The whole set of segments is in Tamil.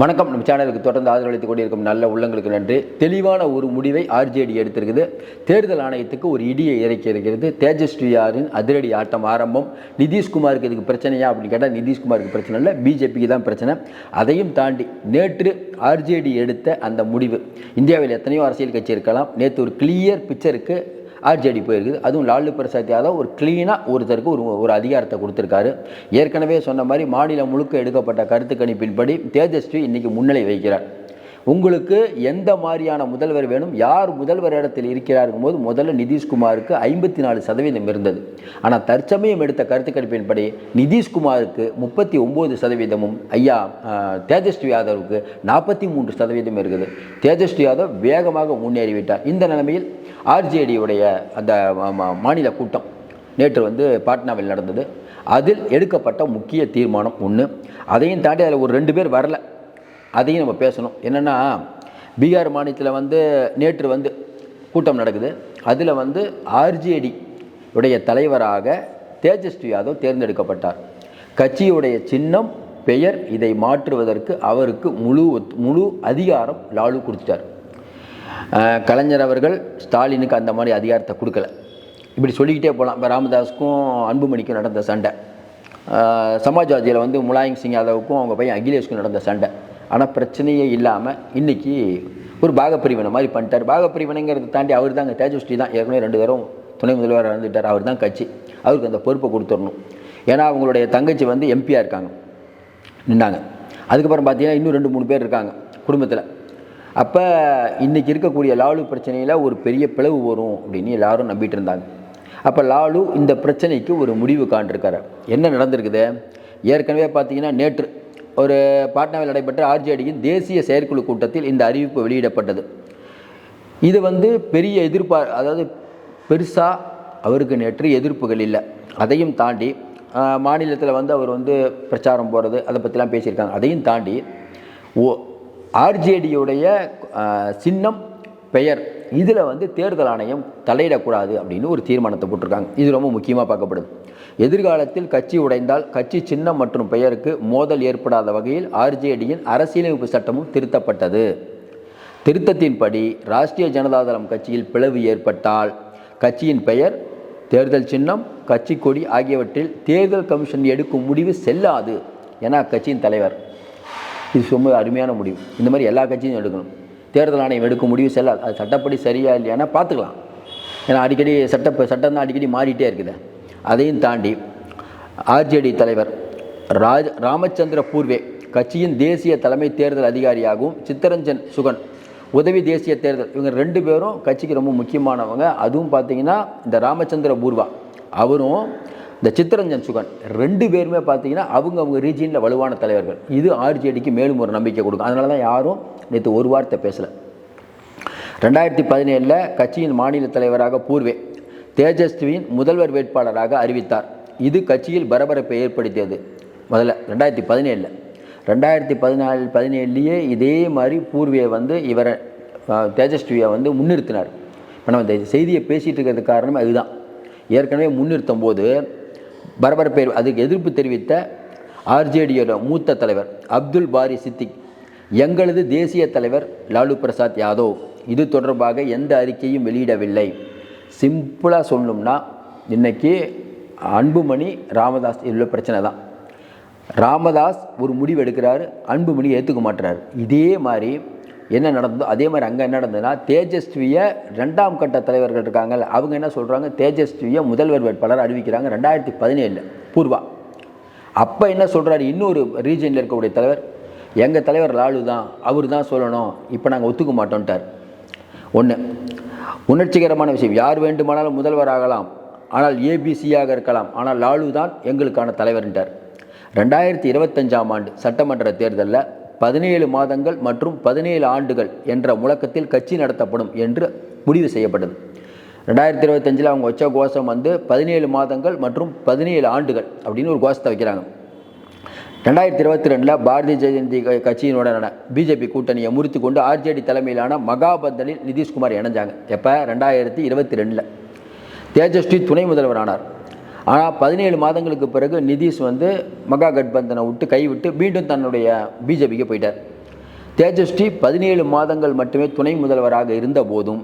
வணக்கம். நம்ம சேனலுக்கு தொடர்ந்து ஆதரவளித்துக் கொண்டிருக்கும் நல்ல உள்ளங்களுக்கு நன்றி. தெளிவான ஒரு முடிவை ஆர்ஜேடி எடுத்திருக்குது. தேர்தல் ஆணையத்துக்கு ஒரு இடியை இறக்கி இருக்கிறது. தேஜஸ்வியாரின் அதிரடி ஆட்டம் ஆரம்பம். நிதிஷ்குமாருக்கு இதுக்கு பிரச்சனையா அப்படின்னு கேட்டால் நிதிஷ்குமாருக்கு பிரச்சனை இல்லை, பிஜேபிக்கு தான் பிரச்சனை. அதையும் தாண்டி நேற்று ஆர்ஜேடி எடுத்த அந்த முடிவு, இந்தியாவில் எத்தனையோ அரசியல் கட்சி இருக்கலாம், நேற்று ஒரு கிளியர் பிக்சருக்கு ஆர்ஜேடி போயிருக்குது. அதுவும் லாலு பிரசாத் யாதவ் ஒரு க்ளீனாக ஒருத்தருக்கு ஒரு அதிகாரத்தை கொடுத்துருக்காரு. ஏற்கனவே சொன்ன மாதிரி மாநிலம் முழுக்க எடுக்கப்பட்ட கருத்து கணிப்பின்படி தேஜஸ்வி இன்றைக்கி முன்னிலை வைக்கிறார். உங்களுக்கு எந்த மாதிரியான முதல்வர் வேணும், யார் முதல்வர் இடத்தில் இருக்கிறாருக்கும் போது முதல்ல நிதிஷ்குமாருக்கு 54% இருந்தது. ஆனால் தற்சமயம் எடுத்த கருத்து கணிப்பின்படி நிதிஷ்குமாருக்கு 39%, ஐயா தேஜஸ்வி யாதவுக்கு 43% இருக்குது. தேஜஸ்வி யாதவ் வேகமாக முன்னேறிவிட்டார். இந்த நிலைமையில் ஆர்ஜேடியுடைய அந்த மாநில கூட்டம் நேற்று பாட்னாவில் நடந்தது. அதில் எடுக்கப்பட்ட முக்கிய தீர்மானம் ஒன்று. அதையும் தாண்டி அதில் ஒரு 2 பேர் வரல, அதையும் நம்ம பேசணும். என்னென்னா, பீகார் மாநிலத்தில் நேற்று கூட்டம் நடக்குது. அதில் ஆர்ஜேடி உடைய தலைவராக தேஜஸ்வி யாதவ் தேர்ந்தெடுக்கப்பட்டார். கட்சியுடைய சின்னம், பெயர் இதை மாற்றுவதற்கு அவருக்கு முழு அதிகாரம் லாலு கொடுத்துட்டார். கலைஞர் அவர்கள் ஸ்டாலினுக்கு அந்த மாதிரி அதிகாரத்தை கொடுக்கல. இப்படி சொல்லிக்கிட்டே போகலாம். இப்போ ராமதாஸுக்கும் அன்புமணிக்கும் நடந்த சண்டை, சமாஜ்வாதியில் முலாயம் சிங் யாதவுக்கும் அவங்க பையன் அகிலேஷுக்கும் நடந்த சண்டை. ஆனால் பிரச்சனையே இல்லாமல் இன்றைக்கி ஒரு பாகப்பிரிவினை மாதிரி பண்ணிட்டார். பாகப்பிரிவினைங்கிறத தாண்டி அவர் தாங்க தேஜஸ்வி தான் ஏற்கனவே 2 தடவை துணை முதல்வர் இறந்துட்டார். அவர் தான் கட்சி, அவருக்கு அந்த பொறுப்பை கொடுத்துடணும். ஏன்னா அவங்களுடைய தங்கச்சி எம்பியாக இருக்காங்க, நின்னாங்க. அதுக்கப்புறம் பார்த்தீங்கன்னா இன்னும் 2-3 பேர் இருக்காங்க குடும்பத்தில். அப்போ இன்றைக்கி இருக்கக்கூடிய லாலு பிரச்சனையில் ஒரு பெரிய பிளவு வரும் அப்படின்னு எல்லாரும் நம்பிட்டு இருந்தாங்க. அப்போ லாலு இந்த பிரச்சனைக்கு ஒரு முடிவு காண்டிருக்காரு. என்ன நடந்திருக்குது, ஏற்கனவே பார்த்தீங்கன்னா நேற்று ஒரு பாட்னாவில் நடைபெற்ற ஆர்ஜேடியின் தேசிய செயற்குழு கூட்டத்தில் இந்த அறிவிப்பு வெளியிடப்பட்டது. இது பெரிய அதாவது பெருசாக அவருக்கு நேற்று எதிர்ப்புகள் இல்லை. அதையும் தாண்டி மாநிலத்தில் அவர் பிரச்சாரம் போகிறது, அதை பற்றிலாம் பேசியிருக்காங்க. அதையும் தாண்டி ஆர்ஜேடியுடைய சின்னம், பெயர் இதில் தேர்தல் ஆணையம் தலையிடக்கூடாது அப்படின்னு ஒரு தீர்மானத்தை போட்டிருக்காங்க. இது ரொம்ப முக்கியமாக பார்க்கப்படுது. எதிர்காலத்தில் கட்சி உடைந்தால் கட்சி சின்னம் மற்றும் பெயருக்கு மோதல் ஏற்படாத வகையில் ஆர்ஜேடியின் அரசியலமைப்பு சட்டமும் திருத்தப்பட்டது. திருத்தத்தின்படி ராஷ்டிரிய ஜனதாதளம் கட்சியில் பிளவு ஏற்பட்டால் கட்சியின் பெயர், தேர்தல் சின்னம், கட்சி கொடி ஆகியவற்றில் தேர்தல் கமிஷன் எடுக்கும் முடிவு செல்லாது என அக்கட்சியின் தலைவர். இது ரொம்ப அருமையான முடிவு. இந்த மாதிரி எல்லா கட்சியும் எடுக்கணும். தேர்தல் ஆணையம் எடுக்கும் முடிவு செல்லாது. அது சட்டப்படி சரியா இல்லையானா பார்த்துக்கலாம். ஏன்னா அடிக்கடி சட்டம் தான் அடிக்கடி மாறிட்டே இருக்குது. அதையும் தாண்டி ஆர்ஜேடி தலைவர் ராமச்சந்திர பூர்வே கட்சியின் தேசிய தலைமை தேர்தல் அதிகாரியாகவும் சித்தரஞ்சன் சுகன் உதவி தேசிய தேர்தல், இவங்க 2 பேரும் கட்சிக்கு ரொம்ப முக்கியமானவங்க. அதுவும் பார்த்தீங்கன்னா இந்த ராமச்சந்திர பூர்வா அவரும் இந்த சித்தரஞ்சன் சுகன் 2 பேருமே பார்த்தீங்கன்னா அவங்க ரீஜியனில் வலுவான தலைவர்கள். இது ஆர்ஜேடிக்கு மேலும் ஒரு நம்பிக்கை கொடுக்கும். அதனால தான் யாரும் நேற்று ஒரு வார்த்தை பேசலை. 2017 கட்சியின் மாநில தலைவராக பூர்வே தேஜஸ்வியின் முதல்வர் வேட்பாளராக அறிவித்தார். இது கட்சியில் பரபரப்பை ஏற்படுத்தியது. முதல்ல 2017 2017 இதே மாதிரி பூர்வே இவரை தேஜஸ்வியை முன்னிறுத்தினார். இப்போ நம்ம இந்த செய்தியை பேசிகிட்டு இருக்கிறதுக்கு காரணம் அதுதான். ஏற்கனவே முன்னிறுத்தும் போது பரபரப்பை, அதுக்கு எதிர்ப்பு தெரிவித்த ஆர்ஜேடியோட மூத்த தலைவர் அப்துல் பாரி சித்திக், எங்களது தேசிய தலைவர் லாலு பிரசாத் யாதவ் இது தொடர்பாக எந்த அறிக்கையும் வெளியிடவில்லை. சிம்பிளாக சொல்லணும்னா இன்றைக்கி அன்புமணி ராமதாஸ் உள்ள பிரச்சனை தான். ராமதாஸ் ஒரு முடிவு எடுக்கிறாரு, அன்புமணி ஏற்றுக்க மாட்டுறாரு. இதே மாதிரி என்ன நடந்ததோ அதே மாதிரி அங்கே என்ன நடந்ததுன்னா, தேஜஸ்வியை 2ஆம் கட்ட தலைவர்கள் இருக்காங்க, அவங்க என்ன சொல்கிறாங்க, தேஜஸ்வியை முதல்வர் வேட்பாளர் அறிவிக்கிறாங்க 2017 பூர்வா. அப்போ என்ன சொல்கிறாரு, இன்னொரு ரீஜனில் இருக்கக்கூடிய தலைவர், எங்கள் தலைவர் லாலு தான், அவர் தான் சொல்லணும், இப்போ நாங்கள் ஒத்துக்க மாட்டோன்ட்டார். உணர்ச்சிகரமான விஷயம், யார் வேண்டுமானாலும் முதல்வர் ஆகலாம், ஆனால் ஏபிசியாக இருக்கலாம், ஆனால் லாலு தான் எங்களுக்கான தலைவர்ன்றார். 2025ஆம் ஆண்டு சட்டமன்ற தேர்தலில் 17 மாதங்கள் மற்றும் 17 ஆண்டுகள் என்ற முழக்கத்தில் கட்சி நடத்தப்படும் என்று முடிவு செய்யப்பட்டது. 2025 அவங்க வச்ச கோஷம் 17 மாதங்கள் மற்றும் 17 ஆண்டுகள் அப்படின்னு ஒரு கோஷத்தை வைக்கிறாங்க. 2022 பாரதிய ஜனதா கட்சியினுடனான பிஜேபி கூட்டணியை முறித்து கொண்டு ஆர்ஜேடி தலைமையிலான மகாபந்தனில் நிதிஷ்குமார் இணைஞ்சாங்க. எப்போ 2022 தேஜஸ்வி துணை முதல்வர் ஆனார். ஆனால் 17 மாதங்களுக்கு பிறகு நிதிஷ் மகா கட்பந்தனை விட்டு கைவிட்டு மீண்டும் தன்னுடைய பிஜேபிக்கு போயிட்டார். தேஜஸ்வி 17 மாதங்கள் மட்டுமே துணை முதல்வராக இருந்த போதும்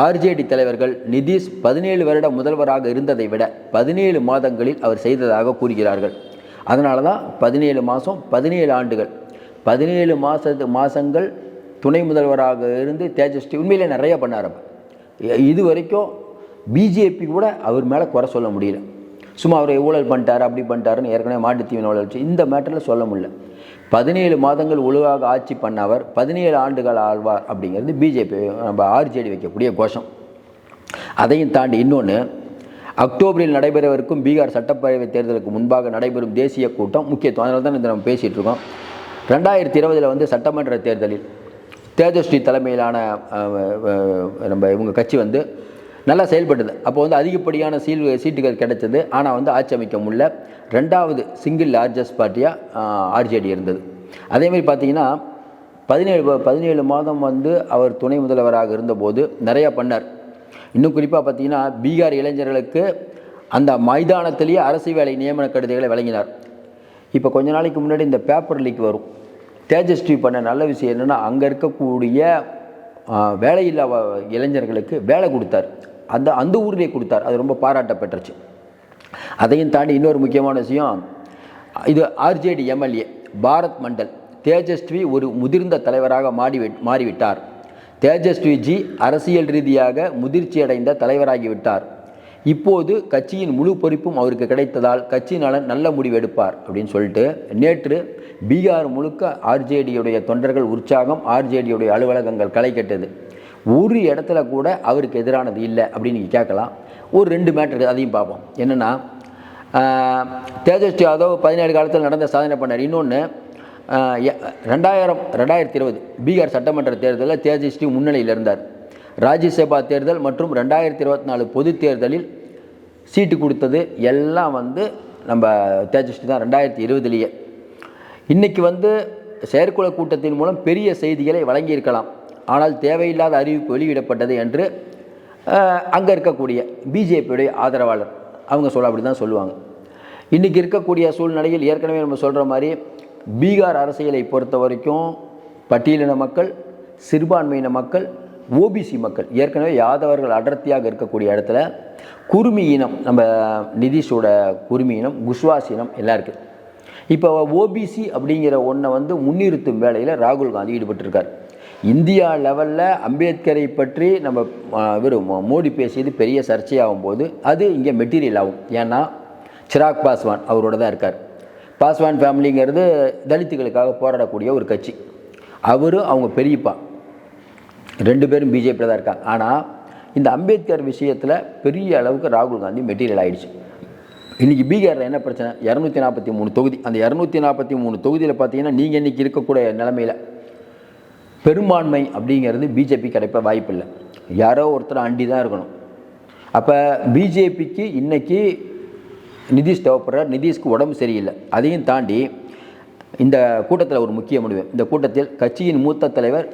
ஆர்ஜேடி தலைவர்கள் நிதிஷ் 17 வருட முதல்வராக இருந்ததை விட 17 மாதங்களில் அவர் செய்ததாக கூறுகிறார்கள். அதனால தான் 17 மாதம் 17 ஆண்டுகள் 17 மாதங்கள் துணை முதல்வராக இருந்து தேஜஸ்வி உண்மையிலே நிறைய பண்ணார். இது வரைக்கும் பிஜேபி கூட அவர் மேலே குறை சொல்ல முடியல. சும்மா அவரை ஊழல் பண்ணிட்டார் அப்படி பண்ணிட்டாருன்னு ஏற்கனவே மாட்டுத்தீவன ஊழல் வச்சு இந்த மேட்டரில் சொல்ல முடியல. 17 மாதங்கள் ஒழுங்காக ஆட்சி பண்ணவர் 17 ஆண்டுகள் ஆழ்வார் அப்படிங்கிறது பிஜேபி நம்ம ஆர்ஜேடி வைக்கக்கூடிய கோஷம். அதையும் தாண்டி இன்னொன்று, அக்டோபரில் நடைபெறவிருக்கும் பீகார் சட்டப்பேரவை தேர்தலுக்கு முன்பாக நடைபெறும் தேசிய கூட்டம் முக்கியத்துவம். அதனால தான் நம்ம பேசிகிட்டு இருக்கோம். 2020 வந்து சட்டமன்ற தேர்தலில் தேஜஸ்வி தலைமையிலான நம்ம இவங்க கட்சி வந்து நல்லா செயல்பட்டது. அப்போ வந்து அதிகப்படியான சீட்டுகள் கிடைச்சது. ஆனால் வந்து ஆட்சி அமைக்க முடியல. 2வது சிங்கிள் லார்ஜஸ்ட் பார்ட்டியாக ஆர்ஜேடி இருந்தது. அதேமாதிரி பார்த்தீங்கன்னா 17 மாதம் வந்து அவர் துணை முதல்வராக இருந்தபோது நிறையா பண்ணார். இன்னும் குறிப்பாக பார்த்தீங்கன்னா பீகார் இளைஞர்களுக்கு அந்த மைதானத்திலேயே அரசு வேலை நியமன கடிதங்களை வழங்கினார். இப்போ கொஞ்ச நாளைக்கு முன்னாடி இந்த பேப்பர் லீக் வரும். தேஜஸ்வி பண்ண நல்ல விஷயம் என்னென்னா, அங்கே இருக்கக்கூடிய வேலையில்லா இளைஞர்களுக்கு வேலை கொடுத்தார். அந்த ஊரிலே கொடுத்தார். அது ரொம்ப பாராட்டப்பட்டுருச்சு. அதையும் தாண்டி இன்னொரு முக்கியமான விஷயம், இது ஆர்ஜேடி எம்எல்ஏ பாரத் மண்டல் தேஜஸ்வி ஒரு முதிர்ந்த தலைவராக மாறிவிட்டார். தேஜஸ்விஜி அரசியல் ரீதியாக முதிர்ச்சியடைந்த தலைவராகிவிட்டார். இப்போது கட்சியின் முழு பொறுப்பும் அவருக்கு கிடைத்ததால் கட்சி நலன் நல்ல முடிவு எடுப்பார் அப்படின்னு சொல்லிட்டு நேற்று பீகார் முழுக்க ஆர்ஜேடியுடைய தொண்டர்கள் உற்சாகம், ஆர்ஜேடியுடைய அலுவலகங்கள் களை கட்டது. ஒரு இடத்துல கூட அவருக்கு எதிரானது இல்லை அப்படின்னு நீங்கள் கேட்கலாம். ஒரு 2 மேட்டர் அதையும் பார்ப்போம். என்னென்னா, தேஜஸ்வி யாதவ் 17 காலத்தில் நடந்த சாதனை பண்ணார். இன்னொன்று, 2020 பீகார் சட்டமன்ற தேர்தலில் தேஜஸ்வி முன்னிலையில் இருந்தார். ராஜ்யசபா தேர்தல் மற்றும் 2024 பொது தேர்தலில் சீட்டு கொடுத்தது எல்லாம் வந்து நம்ம தேஜஸ்வி தான் 2020. இன்றைக்கி வந்து செயற்குழு கூட்டத்தின் மூலம் பெரிய செய்திகளை வழங்கியிருக்கலாம். ஆனால் தேவையில்லாத அறிவிப்பு வெளியிடப்பட்டது என்று அங்கே இருக்கக்கூடிய பிஜேபியுடைய ஆதரவாளர் அவங்க அப்படி தான் சொல்லுவாங்க. இன்றைக்கி இருக்கக்கூடிய சூழ்நிலையில் ஏற்கனவே நம்ம சொல்கிற மாதிரி பீகார் அரசியலை பொறுத்த வரைக்கும் பட்டியலின மக்கள், சிறுபான்மையின மக்கள், ஓபிசி மக்கள், ஏற்கனவே யாதவர்கள் அடர்த்தியாக இருக்கக்கூடிய இடத்துல குருமி இனம், நம்ம நிதிஷோட குருமி இனம், குஷ்வாஸ் இனம் எல்லாம் இருக்குது. இப்போ ஓபிசி அப்படிங்கிற ஒன்றை வந்து முன்னிறுத்தும் வேலையில் ராகுல் காந்தி ஈடுபட்டிருக்கார். இந்தியா லெவலில் அம்பேத்கரை பற்றி நம்ம மோடி பேசியது பெரிய சர்ச்சையாகும் போது அது இங்கே மெட்டீரியல் ஆகும். ஏன்னா சிராக் பாஸ்வான் அவரோட தான் இருக்கார். பாஸ்வான் ஃபேமிலிங்கிறது தலித்துகளுக்காக போராடக்கூடிய ஒரு கட்சி. அவரும் அவங்க பெரியப்பா 2 பேரும் பிஜேபியில் தான் இருக்காங்க. ஆனால் இந்த அம்பேத்கர் விஷயத்தில் பெரிய அளவுக்கு ராகுல் காந்தி மெட்டீரியல் ஆகிடுச்சு. இன்றைக்கி பீகாரில் என்ன பிரச்சனை, 243 தொகுதி. அந்த 243 தொகுதியில் பார்த்தீங்கன்னா நீங்கள் இன்றைக்கி இருக்கக்கூடிய நிலைமையில் பெரும்பான்மை அப்படிங்கிறது பிஜேபி கிடைப்ப வாய்ப்பில்லை. யாரோ ஒருத்தர் அண்டி தான் இருக்கணும். அப்போ பிஜேபிக்கு இன்றைக்கி நிதிஷ் தேவைப்படுறார். நிதிஷ்க்கு உடம்பு சரியில்லை. அதையும் தாண்டி இந்த கூட்டத்தில் ஒரு முக்கிய முடிவு. இந்த கூட்டத்தில் கட்சியின் மூத்த தலைவர்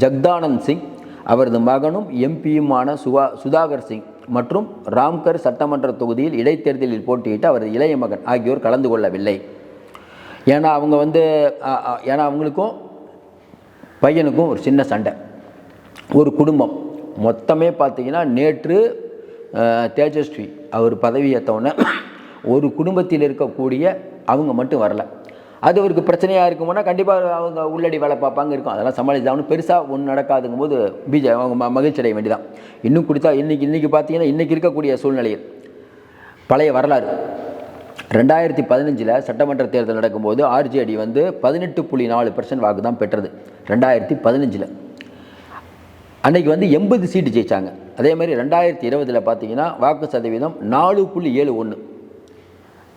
ஜக்தானந்த் சிங், அவரது மகனும் எம்பியுமான சுதாகர் சிங் மற்றும் ராம்கர் சட்டமன்ற தொகுதியில் இடைத்தேர்தலில் போட்டியிட்டு அவரது இளைய மகன் ஆகியோர் கலந்து கொள்ளவில்லை. ஏன்னா அவங்களுக்கும் பையனுக்கும் ஒரு சின்ன சண்டை. ஒரு குடும்பம் மொத்தமே பார்த்திங்கன்னா நேற்று தேஜஸ்வி அவர் பதவி ஏற்றவுடனே ஒரு குடும்பத்தில் இருக்கக்கூடிய அவங்க மட்டும் வரல. அது அவருக்கு பிரச்சனையாக இருக்கும்போது கண்டிப்பாக அவங்க உள்ளடி வேலை பார்ப்பாங்க இருக்கும். அதெல்லாம் சமாளிச்சாகணும். பெருசாக ஒன்று நடக்காதுங்கும் போது அவங்க மகிழ்ச்சி அடைய வேண்டிதான். இன்னும் கொடுத்தா இன்றைக்கி பார்த்தீங்கன்னா இன்றைக்கி இருக்கக்கூடிய சூழ்நிலையில் பழைய வரலாறு 2015 சட்டமன்ற தேர்தல் நடக்கும்போது ஆர்ஜேடி வந்து 18.4% வாக்கு தான் பெற்றது. 2015 அன்றைக்கி வந்து 80 சீட்டு ஜெயித்தாங்க. அதே மாதிரி 2020 பார்த்தீங்கன்னா வாக்கு சதவீதம் 4.71.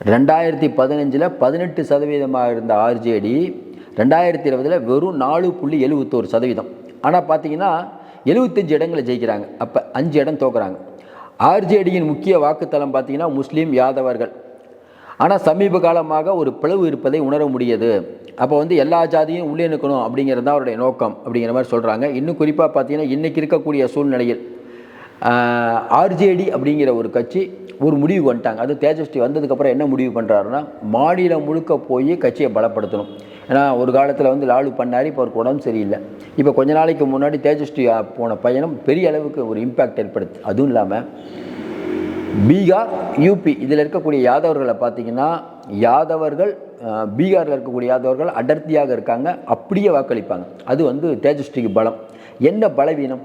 2015 18% இருந்த ஆர்ஜேடி 2020 வெறும் 4.71%. ஆனால் பார்த்தீங்கன்னா 75 இடங்களை ஜெயிக்கிறாங்க. அப்போ 5 இடம் தோக்குறாங்க. ஆர்ஜேடியின் முக்கிய வாக்குத்தளம் பார்த்தீங்கன்னா முஸ்லீம் யாதவர்கள். ஆனால் சமீப காலமாக ஒரு பிளவு இருப்பதை உணர முடியுது. அப்போ வந்து எல்லா ஜாதியும் உள்ளே நிற்கணும் அப்படிங்கிறது தான் அவருடைய நோக்கம் அப்படிங்கிற மாதிரி சொல்கிறாங்க. இன்னும் குறிப்பாக பார்த்தீங்கன்னா இன்றைக்கி இருக்கக்கூடிய சூழ்நிலையில் ஆர்ஜேடி அப்படிங்கிற ஒரு கட்சி ஒரு முடிவு வந்துட்டாங்க. அது தேஜஸ்வி வந்ததுக்கப்புறம் என்ன முடிவு பண்ணுறாருன்னா, மாநிலம் முழுக்க போய் கட்சியை பலப்படுத்தணும். ஏன்னா ஒரு காலத்தில் வந்து லாலு பண்ணார், இப்போ அவருக்கு உடம்பு சரியில்லை. இப்போ கொஞ்ச நாளைக்கு முன்னாடி தேஜஸ்வி போன பயணம் பெரிய அளவுக்கு ஒரு இம்பேக்ட் ஏற்படுத்து. அதுவும் இல்லாமல் பீகார், யூபி இதில் இருக்கக்கூடிய யாதவர்களை பார்த்தீங்கன்னா, யாதவர்கள் பீகாரில் இருக்கக்கூடிய யாதவர்கள் அடர்த்தியாக இருக்காங்க, அப்படியே வாக்களிப்பாங்க. அது வந்து தேஜஸ்விக்கு பலம். என்ன பலவீனம்?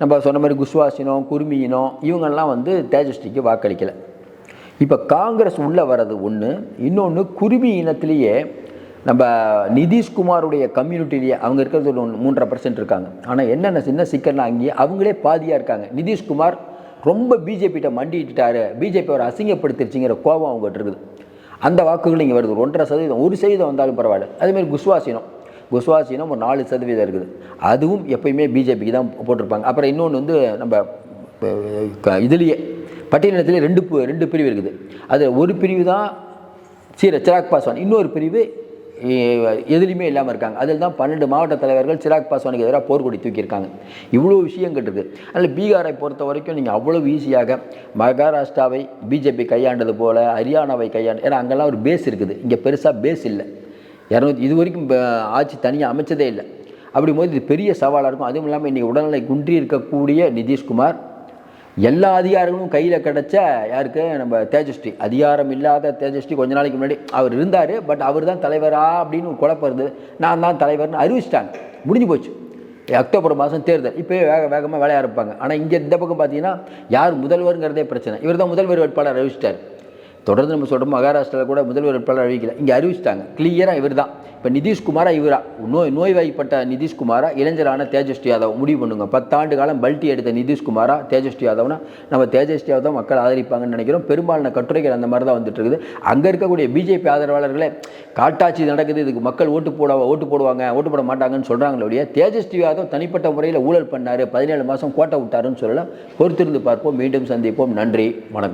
நம்ம சொன்ன மாதிரி குஷ்வாசினம், குருமியினம் இவங்கெல்லாம் வந்து தேஜஸ்விக்கு வாக்களிக்கலை. இப்போ காங்கிரஸ் உள்ளே வர்றது ஒன்று, இன்னொன்று குருமி இனத்திலேயே நம்ம நிதிஷ்குமாருடைய கம்யூனிட்டிலேயே அவங்க இருக்கிறது 3.5% இருக்காங்க. ஆனால் என்னென்ன சின்ன சிக்கல்னா அங்கேயே அவங்களே பாதியாக இருக்காங்க. நிதிஷ்குமார் ரொம்ப பிஜேபிகிட்ட மண்டிட்டாரு, பிஜேபி அவரை அசிங்கப்படுத்திருச்சுங்கிற கோபம் அவங்ககிட்ட இருக்குது. அந்த வாக்குகள் இங்கே வருது. 1.5%, 1% வந்தாலும் பரவாயில்ல. அதேமாதிரி குஷ்வாசினம் ஒரு 4% இருக்குது. அதுவும் எப்பயுமே பிஜேபிக்கு தான் போட்டிருப்பாங்க. அப்புறம் இன்னொன்று வந்து நம்ம இதுலேயே பட்டியலினத்திலே ரெண்டு பிரிவு இருக்குது. அது ஒரு பிரிவு தான் சிராக் பாஸ்வான், இன்னொரு பிரிவு எதுலையுமே இல்லாமல் இருக்காங்க. அதில் தான் 12 மாவட்ட தலைவர்கள் சிராக் பாஸ்வானுக்கு எதிராக போர்க்கொடி தூக்கியிருக்காங்க. இவ்வளோ விஷயங்கள் இருக்குது. அதில் பீகாரை பொறுத்த வரைக்கும் நீங்கள் அவ்வளோ ஈஸியாக மகாராஷ்டிராவை பிஜேபி கையாண்டது போல் ஹரியானாவை ஏன்னா அங்கெல்லாம் ஒரு பேஸ் இருக்குது. இங்கே பெருசாக பேஸ் இல்லை. இது வரைக்கும் ஆட்சி தனியாக அமைச்சதே இல்லை. அப்படிங்கும்போது இது பெரிய சவாலாக இருக்கும். அதுவும் இல்லாமல் இன்றைக்கி உடல்நிலை குன்றி இருக்கக்கூடிய நிதிஷ்குமார் எல்லா அதிகாரங்களும் கையில் கிடச்ச யாருக்கு? நம்ம தேஜஸ்வி. அதிகாரம் இல்லாத தேஜஸ்வி கொஞ்ச நாளைக்கு முன்னாடி அவர் இருந்தார். பட் அவர் தான் தலைவரா அப்படின்னு ஒரு குழப்பம் இருந்தது. நான் தான் தலைவர்னு அறிவிச்சிட்டாங்க, முடிஞ்சு போச்சு. அக்டோபர் மாதம் தேர்தல், இப்போயே வேகமாக வேலையாக இருப்பாங்க. ஆனால் இங்கே இந்த பக்கம் பார்த்தீங்கன்னா யார் முதல்வருங்கிறதே பிரச்சனை. இவர் தான் முதல்வர் வேட்பாளர் அறிவிச்சிட்டார். தொடர்ந்து நம்ம சொல்கிறோம், மகாராஷ்டிராவில் கூட முதல்வர் வேட்பாளர் அறிவிக்கல, இங்கே அறிவிச்சிட்டாங்க கிளியராக இவர் தான். இப்போ நிதிஷ்குமாரா இவரா? நோய்வாய்ப்பட்ட நிதிஷ்குமாரா, இளைஞரான தேஜஸ்வி யாதவ்? முடிவு பண்ணுங்க. 10 ஆண்டு காலம் பல்ட்டி எடுத்த நிதிஷ்குமாரா, தேஜஸ்வி யாதவ்னா நம்ம தேஜஸ்வி யாதவ் மக்கள் ஆதரிப்பாங்கன்னு நினைக்கிறோம். பெரும்பாலான கட்டுரைகள் அந்த மாதிரி தான் வந்துட்டு இருக்குது. அங்கே இருக்கக்கூடிய பிஜேபி ஆதரவாளர்களே காட்டாட்சி நடக்குது, இதுக்கு மக்கள் ஓட்டு போட மாட்டாங்கன்னு சொல்கிறாங்களே ஒழிய தேஜஸ்வி யாதவ் தனிப்பட்ட முறையில் ஊழல் பண்ணார், 17 மாதம் கோட்டை விட்டாருன்னு சொல்லலாம். பொறுத்திருந்து பார்ப்போம். மீண்டும் சந்திப்போம். நன்றி, வணக்கம்.